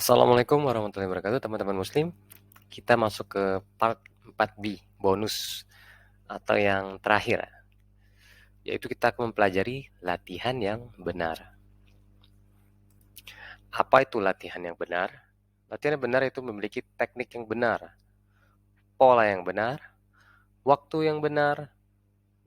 Assalamualaikum warahmatullahi wabarakatuh, teman-teman muslim. Kita masuk ke part 4B, bonus atau yang terakhir, yaitu kita akan mempelajari latihan yang benar. Apa itu latihan yang benar? Latihan yang benar itu memiliki teknik yang benar, pola yang benar, waktu yang benar,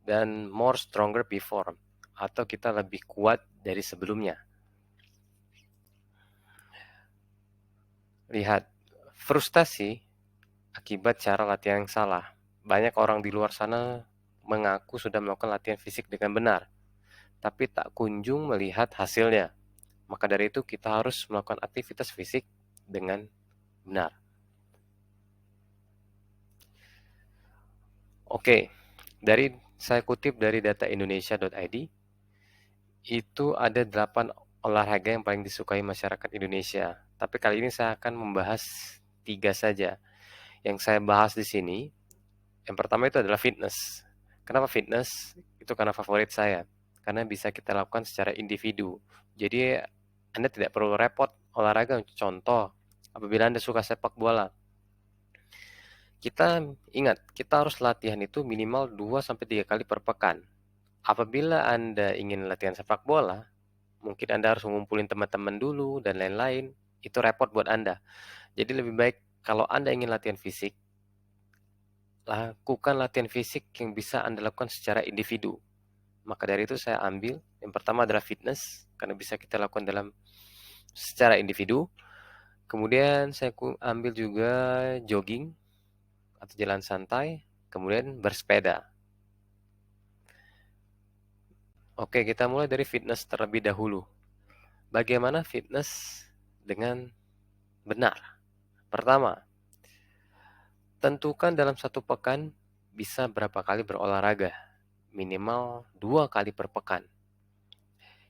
dan more stronger before, atau kita lebih kuat dari sebelumnya. Lihat, frustasi akibat cara latihan yang salah. Banyak orang di luar sana mengaku sudah melakukan latihan fisik dengan benar, tapi tak kunjung melihat hasilnya. Maka dari itu kita harus melakukan aktivitas fisik dengan benar. Oke, saya kutip dari data indonesia.id, itu ada 8 olahraga yang paling disukai masyarakat Indonesia. Tapi kali ini saya akan membahas 3 saja. Yang saya bahas di sini, yang pertama itu adalah fitness. Kenapa fitness? Itu karena favorit saya. Karena bisa kita lakukan secara individu. Jadi Anda tidak perlu repot olahraga. Contoh, apabila Anda suka sepak bola, kita harus latihan itu minimal 2-3 kali per pekan. Apabila Anda ingin latihan sepak bola, mungkin Anda harus mengumpulin teman-teman dulu dan lain-lain. Itu repot buat Anda. Jadi lebih baik kalau Anda ingin latihan fisik, lakukan latihan fisik yang bisa Anda lakukan secara individu. Maka dari itu saya ambil, yang pertama adalah fitness, karena bisa kita lakukan secara individu. Kemudian saya ambil juga jogging atau jalan santai, kemudian bersepeda. Oke, kita mulai dari fitness terlebih dahulu. Bagaimana fitness dengan benar? Pertama, tentukan dalam satu pekan bisa berapa kali berolahraga. Minimal 2 kali per pekan.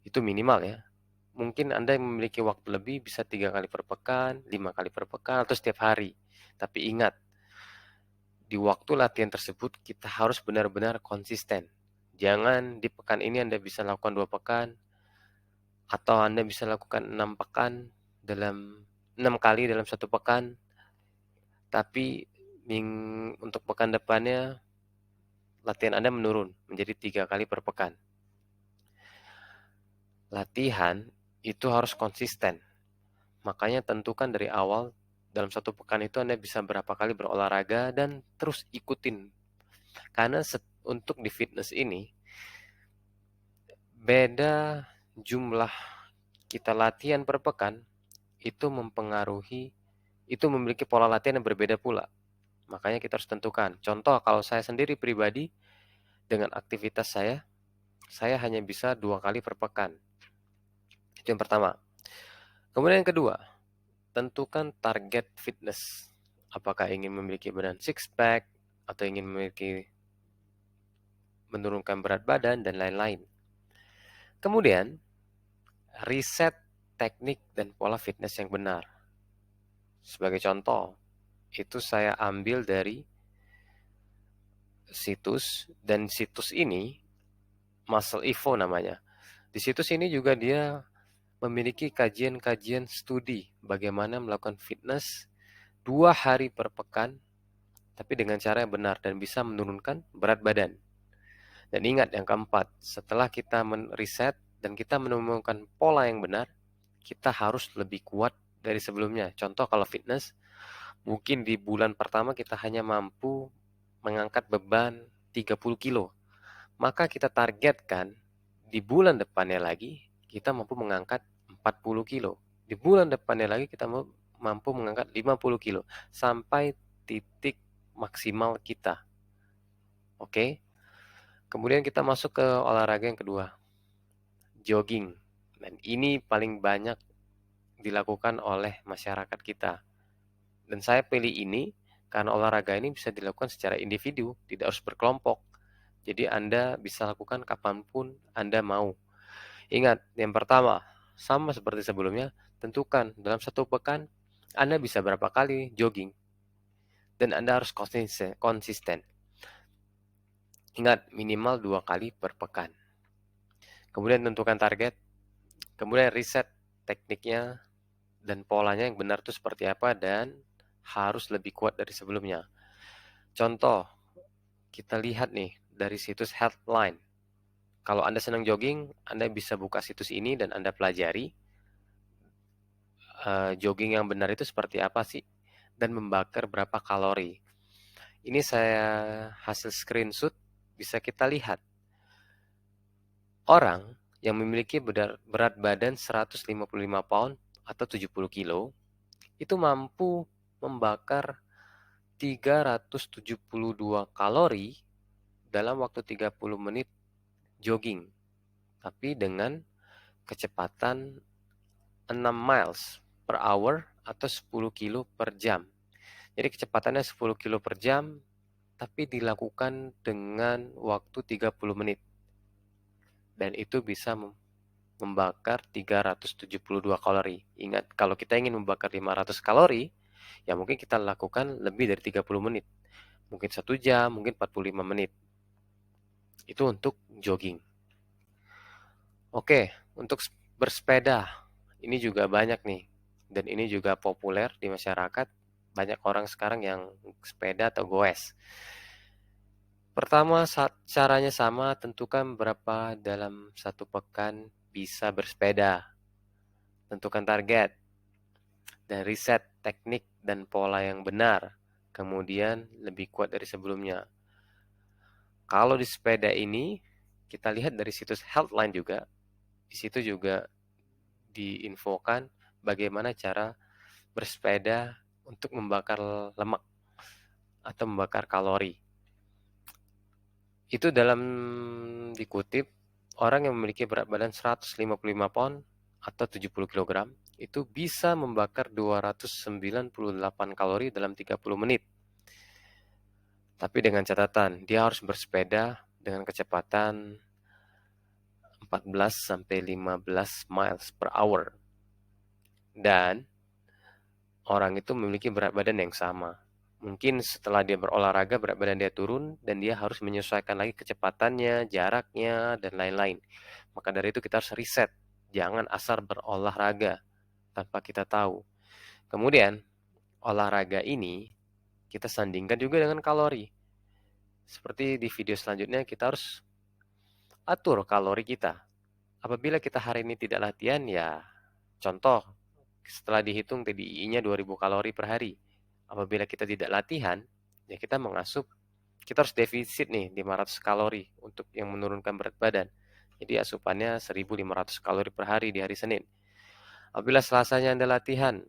Itu minimal ya. Mungkin Anda yang memiliki waktu lebih bisa 3 kali per pekan, 5 kali per pekan, atau setiap hari. Tapi ingat, di waktu latihan tersebut kita harus benar-benar konsisten. Jangan di pekan ini Anda bisa lakukan 2 pekan, atau Anda bisa lakukan 6 kali dalam satu pekan, tapi untuk pekan depannya latihan Anda menurun menjadi 3 kali per pekan. Latihan itu harus konsisten. Makanya tentukan dari awal dalam satu pekan itu Anda bisa berapa kali berolahraga dan terus ikutin. Karena untuk di fitness ini, beda jumlah kita latihan per pekan, itu memiliki pola latihan yang berbeda pula. Makanya kita harus tentukan. Contoh, kalau saya sendiri pribadi, dengan aktivitas saya hanya bisa 2 kali per pekan. Itu yang pertama. Kemudian yang kedua, tentukan target fitness. Apakah ingin memiliki badan six pack, atau ingin menurunkan berat badan, dan lain-lain. Kemudian, riset teknik dan pola fitness yang benar. Sebagai contoh, itu saya ambil dari situs, dan situs ini Muscle Evo namanya. Di situs ini juga dia memiliki kajian-kajian studi bagaimana melakukan fitness 2 hari per pekan, tapi dengan cara yang benar dan bisa menurunkan berat badan. Dan ingat yang keempat, setelah kita meriset dan kita menemukan pola yang benar, kita harus lebih kuat dari sebelumnya. Contoh kalau fitness, mungkin di bulan pertama kita hanya mampu mengangkat beban 30 kilo. Maka kita targetkan di bulan depannya lagi kita mampu mengangkat 40 kilo. Di bulan depannya lagi kita mampu mengangkat 50 kilo. Sampai titik maksimal kita. Oke. Kemudian kita masuk ke olahraga yang kedua, jogging. Dan ini paling banyak dilakukan oleh masyarakat kita. Dan saya pilih ini karena olahraga ini bisa dilakukan secara individu, tidak harus berkelompok. Jadi Anda bisa lakukan kapanpun Anda mau. Ingat, yang pertama, sama seperti sebelumnya, tentukan dalam satu pekan Anda bisa berapa kali jogging. Dan Anda harus konsisten. Ingat, minimal 2 kali per pekan. Kemudian tentukan target, kemudian riset tekniknya dan polanya yang benar itu seperti apa dan harus lebih kuat dari sebelumnya. Contoh, kita lihat nih dari situs Healthline. Kalau Anda senang jogging, Anda bisa buka situs ini dan Anda pelajari jogging yang benar itu seperti apa sih dan membakar berapa kalori. Ini saya hasil screenshot, bisa kita lihat. Orang yang memiliki berat badan 155 pound atau 70 kilo itu mampu membakar 372 kalori dalam waktu 30 menit jogging, tapi dengan kecepatan 6 miles per hour atau 10 kilo per jam. Jadi kecepatannya 10 kilo per jam, tapi dilakukan dengan waktu 30 menit. Dan itu bisa membakar 372 kalori. Ingat, kalau kita ingin membakar 500 kalori, ya mungkin kita lakukan lebih dari 30 menit. Mungkin 1 jam, mungkin 45 menit. Itu untuk jogging. Oke, untuk bersepeda, ini juga banyak nih. Dan ini juga populer di masyarakat. Banyak orang sekarang yang sepeda atau goes. Pertama, caranya sama, tentukan berapa dalam 1 pekan bisa bersepeda. Tentukan target, dan riset teknik dan pola yang benar. Kemudian lebih kuat dari sebelumnya. Kalau di sepeda ini, kita lihat dari situs Healthline juga. Di situ juga diinfokan bagaimana cara bersepeda untuk membakar lemak atau membakar kalori. Itu dalam dikutip, orang yang memiliki berat badan 155 pound atau 70 kg itu bisa membakar 298 kalori dalam 30 menit. Tapi dengan catatan, dia harus bersepeda dengan kecepatan 14 sampai 15 miles per hour. Dan orang itu memiliki berat badan yang sama. Mungkin setelah dia berolahraga, berat badan dia turun dan dia harus menyesuaikan lagi kecepatannya, jaraknya, dan lain-lain. Maka dari itu kita harus riset. Jangan asal berolahraga tanpa kita tahu. Kemudian, olahraga ini kita sandingkan juga dengan kalori. Seperti di video selanjutnya, kita harus atur kalori kita. Apabila kita hari ini tidak latihan, ya contoh, setelah dihitung TDI-nya 2000 kalori per hari. Apabila kita tidak latihan, ya kita harus defisit nih 500 kalori untuk yang menurunkan berat badan. Jadi asupannya 1500 kalori per hari di hari Senin. Apabila Selasanya Anda latihan,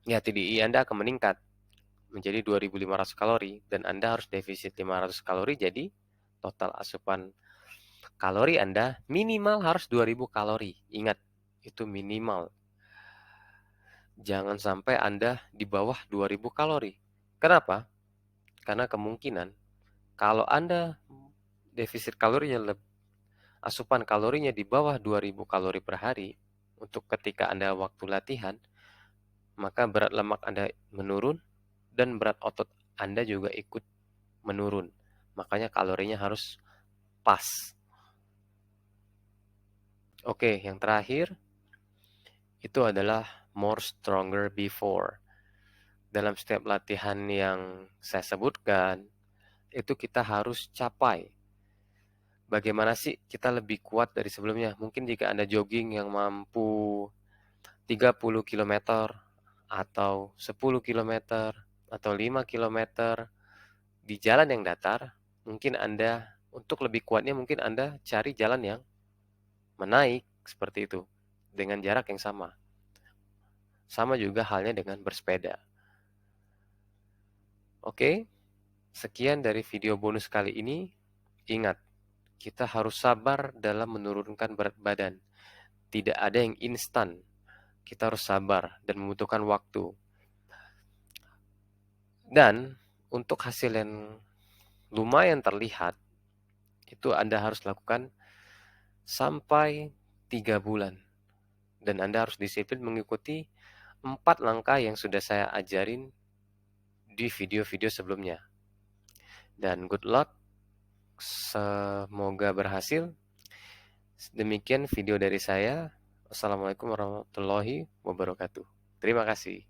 ya TDI Anda akan meningkat menjadi 2500 kalori dan Anda harus defisit 500 kalori, jadi total asupan kalori Anda minimal harus 2000 kalori. Ingat, itu minimal. Jangan sampai Anda di bawah 2000 kalori. Kenapa? Karena kemungkinan kalau Anda defisit kalorinya, asupan kalorinya di bawah 2000 kalori per hari untuk ketika Anda waktu latihan, maka berat lemak Anda menurun dan berat otot Anda juga ikut menurun. Makanya kalorinya harus pas. Oke, yang terakhir itu adalah more stronger before. Dalam setiap latihan yang saya sebutkan, itu kita harus capai. Bagaimana sih kita lebih kuat dari sebelumnya? Mungkin jika Anda jogging yang mampu 30 km atau 10 km atau 5 km di jalan yang datar, mungkin Anda untuk lebih kuatnya mungkin Anda cari jalan yang menaik seperti itu dengan jarak yang sama. Sama juga halnya dengan bersepeda. Oke, sekian dari video bonus kali ini. Ingat, kita harus sabar dalam menurunkan berat badan. Tidak ada yang instan. Kita harus sabar dan membutuhkan waktu. Dan untuk hasil yang lumayan terlihat, itu Anda harus lakukan sampai 3 bulan. Dan Anda harus disiplin mengikuti 4 langkah yang sudah saya ajarin di video-video sebelumnya. Dan good luck, semoga berhasil. Demikian video dari saya. Wassalamualaikum warahmatullahi wabarakatuh. Terima kasih.